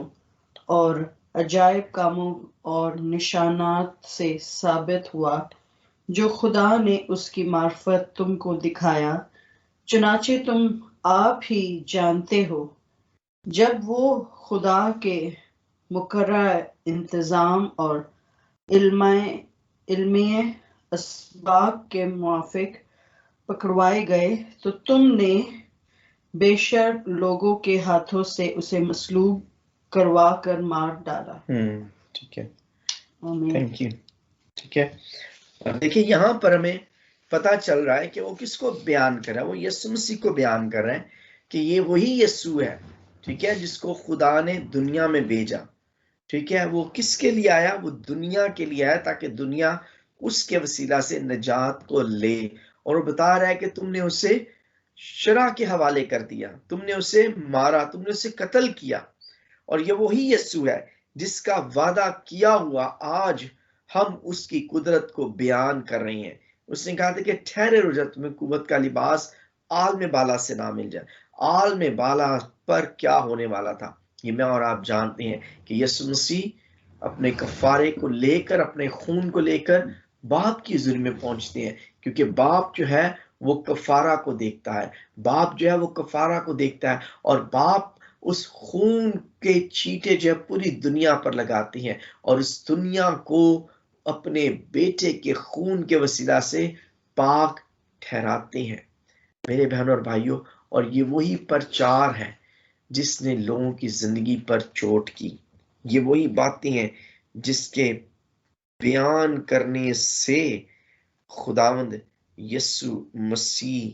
اور عجائب کاموں اور نشانات سے ثابت ہوا جو خدا نے اس کی معرفت تم کو دکھایا. چنانچہ تم آپ ہی جانتے ہو جب وہ خدا کے مقررہ انتظام اور علمی اسباب کے موافق پکڑوائے گئے تو تم نے بے شرط لوگوں کے ہاتھوں سے اسے مصلوب کروا کر مار ڈالا. ٹھیک ہے، تھینک یو. ٹھیک ہے، دیکھیں یہاں پر ہمیں پتا چل رہا ہے کہ وہ کس کو بیان کر رہا ہے؟ وہ یسوع مسیح کو بیان کر رہے ہیں کہ یہ وہی یسوع ہے، ٹھیک ہے، جس کو خدا نے دنیا میں بھیجا. ٹھیک ہے، وہ کس کے لیے آیا؟ وہ دنیا کے لیے آیا تاکہ دنیا اس کے وسیلہ سے نجات کو لے. اور وہ بتا رہا ہے کہ تم نے اسے شرع کے حوالے کر دیا، تم نے اسے مارا، تم نے اسے قتل کیا، اور یہ وہی یسوع ہے جس کا وعدہ کیا ہوا آج ہم اس کی قدرت کو بیان کر رہے ہیں۔ اس نے کہا تھا کہ ٹھہرے رہو جب تمہیں قوت کا لباس عالم بالا سے نہ مل جائے۔ عالم بالا پر کیا ہونے والا تھا، یہ میں اور آپ جانتے ہیں کہ یسوع مسیح اپنے کفارے کو لے کر، اپنے خون کو لے کر باپ کی حضوری میں پہنچتے ہیں، کیونکہ باپ جو ہے وہ کفارہ کو دیکھتا ہے، باپ جو ہے وہ کفارہ کو دیکھتا ہے، اور باپ اس خون کے چیٹے جو ہے پوری دنیا پر لگاتے ہیں، اور اس دنیا کو اپنے بیٹے کے خون کے وسیلہ سے پاک ٹھہراتے ہیں۔ میرے بہنوں اور بھائیوں، اور یہ وہی پرچار ہے جس نے لوگوں کی زندگی پر چوٹ کی، یہ وہی باتیں ہیں جس کے بیان کرنے سے خداوند یسوع مسیح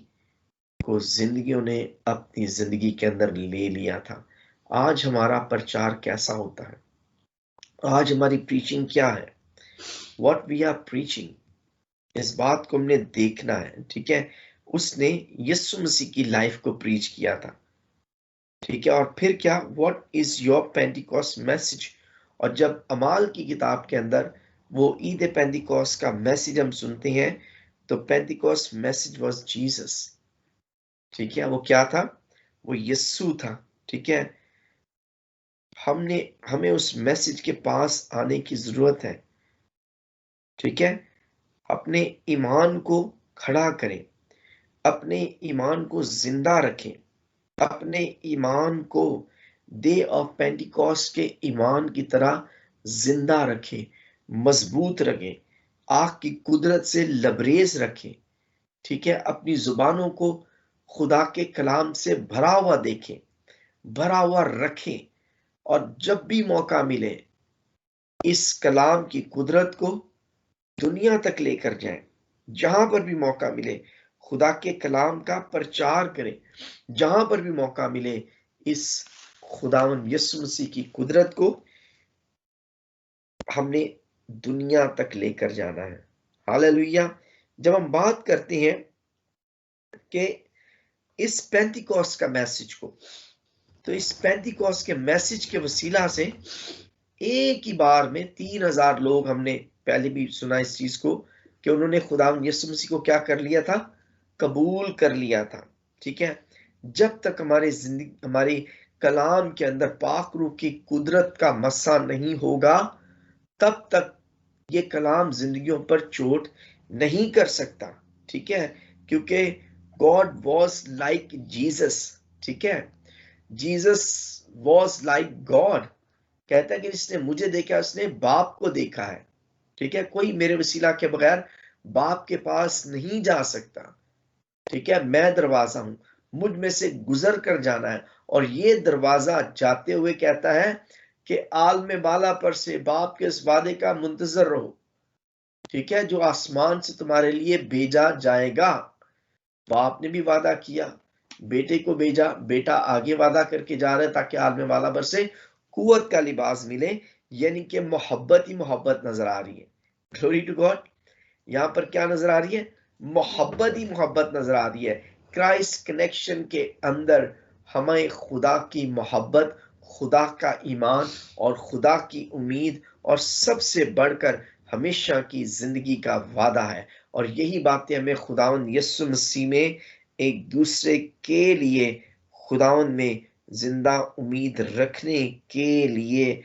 کو زندگیوں نے اپنی زندگی کے اندر لے لیا تھا۔ آج ہمارا پرچار کیسا ہوتا ہے؟ آج ہماری پریچنگ کیا ہے؟ What we are preaching، اس بات کو ہم نے دیکھنا ہے، ٹھیک ہے؟ اس نے یسوع مسیح کی لائف کو پریچ کیا تھا، ٹھیک ہے؟ اور پھر کیا؟ What is your Pentecost message؟ اور جب اعمال کی کتاب کے اندر وہ عید پینتیکوست کا میسج ہم سنتے ہیں تو پینتیکوست میسج واز جیسس، ٹھیک ہے؟ وہ کیا تھا؟ وہ یسوع تھا، ٹھیک ہے؟ ہمیں اس میسج کے پاس آنے کی ضرورت ہے، ٹھیک ہے؟ اپنے ایمان کو کھڑا کریں، اپنے ایمان کو زندہ رکھیں، اپنے ایمان کو ڈے آف پینٹیکوسٹ کے ایمان کی طرح زندہ رکھیں، مضبوط رکھیں، آگ کی قدرت سے لبریز رکھیں، ٹھیک ہے؟ اپنی زبانوں کو خدا کے کلام سے بھرا ہوا دیکھیں، بھرا ہوا رکھیں، اور جب بھی موقع ملے اس کلام کی قدرت کو دنیا تک لے کر جائیں، جہاں پر بھی موقع ملے خدا کے کلام کا پرچار کریں، جہاں پر بھی موقع ملے اس خداوند یسوع مسیح کی قدرت کو ہم نے دنیا تک لے کر جانا ہے۔ ہاللویہ۔ جب ہم بات کرتے ہیں کہ اس پینتیکوست کا میسج کو، تو اس پینتیکوست کے میسج کے وسیلہ سے ایک ہی بار میں 3000 لوگ، ہم نے پہلے بھی سنا اس چیز کو کہ انہوں نے خداوند یسوع مسیح کو کیا کر لیا تھا؟ قبول کر لیا تھا، ٹھیک ہے؟ جب تک ہمارے کلام کے اندر پاک روح کی قدرت کا مسا نہیں ہوگا تب تک یہ کلام زندگیوں پر چوٹ نہیں کر سکتا، ٹھیک ہے؟ کیونکہ God was like Jesus، ٹھیک ہے؟ Jesus was like God، کہتا ہے کہ جس نے مجھے دیکھا اس نے باپ کو دیکھا ہے، ٹھیک ہے؟ کوئی میرے وسیلہ کے بغیر باپ کے پاس نہیں جا سکتا، ٹھیک ہے؟ میں دروازہ ہوں، مجھ میں سے گزر کر جانا ہے، اور یہ دروازہ جاتے ہوئے کہتا ہے کہ عالم بالا پر سے باپ کے اس وعدے کا منتظر رہو، ٹھیک ہے؟ جو آسمان سے تمہارے لیے بھیجا جائے گا۔ باپ نے بھی وعدہ کیا، بیٹے کو بھیجا، بیٹا آگے وعدہ کر کے جا رہا ہے تاکہ عالم بالا پر سے قوت کا لباس ملے، یعنی کہ محبت ہی محبت نظر آ رہی ہے۔ Glory to God. یہاں پر کیا نظر آ رہی ہے؟ محبت ہی محبت نظر آ رہی ہے۔ کرائسٹ کنیکشن کے اندر ہمیں خدا کی محبت، خدا کا ایمان اور خدا کی امید، اور سب سے بڑھ کر ہمیشہ کی زندگی کا وعدہ ہے، اور یہی باتیں ہمیں خداوند یسوع مسیح میں ایک دوسرے کے لیے خداوند میں زندہ امید رکھنے کے لیے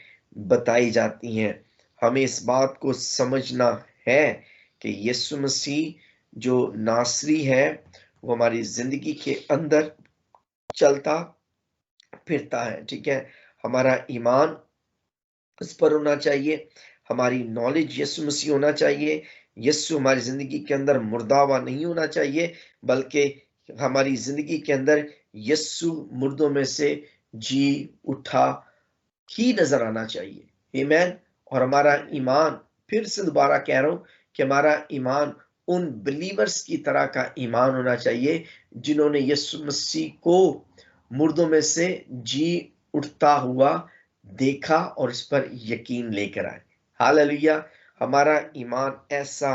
بتائی جاتی ہیں۔ ہمیں اس بات کو سمجھنا ہے کہ یسوع مسیح جو ناصری ہے وہ ہماری زندگی کے اندر چلتا پھرتا ہے، ٹھیک ہے؟ ہمارا ایمان اس پر ہونا چاہیے، ہماری نالج یسوع مسیح ہونا چاہیے، یسوع ہماری زندگی کے اندر مردہ ہوا نہیں ہونا چاہیے، بلکہ ہماری زندگی کے اندر یسوع مردوں میں سے جی اٹھا ہی نظر آنا چاہیے۔ آمین۔ اور ہمارا ایمان، پھر سے دوبارہ کہہ رہا ہوں کہ ہمارا ایمان ان بلیورز کی طرح کا ایمان ہونا چاہیے جنہوں نے یسوع مسیح کو مردوں میں سے جی اٹھتا ہوا دیکھا اور اس پر یقین لے کر آئے۔ ہاللویہ۔ ہمارا ایمان ایسا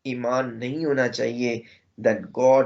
ایمان نہیں ہونا چاہیے that God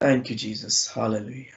Thank you Jesus, hallelujah.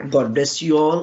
God bless you all.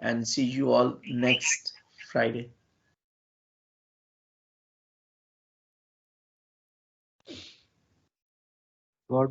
and see you all next Friday. God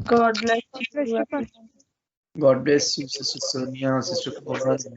God bless you. God bless you, Sister Sonia, Sister Paula.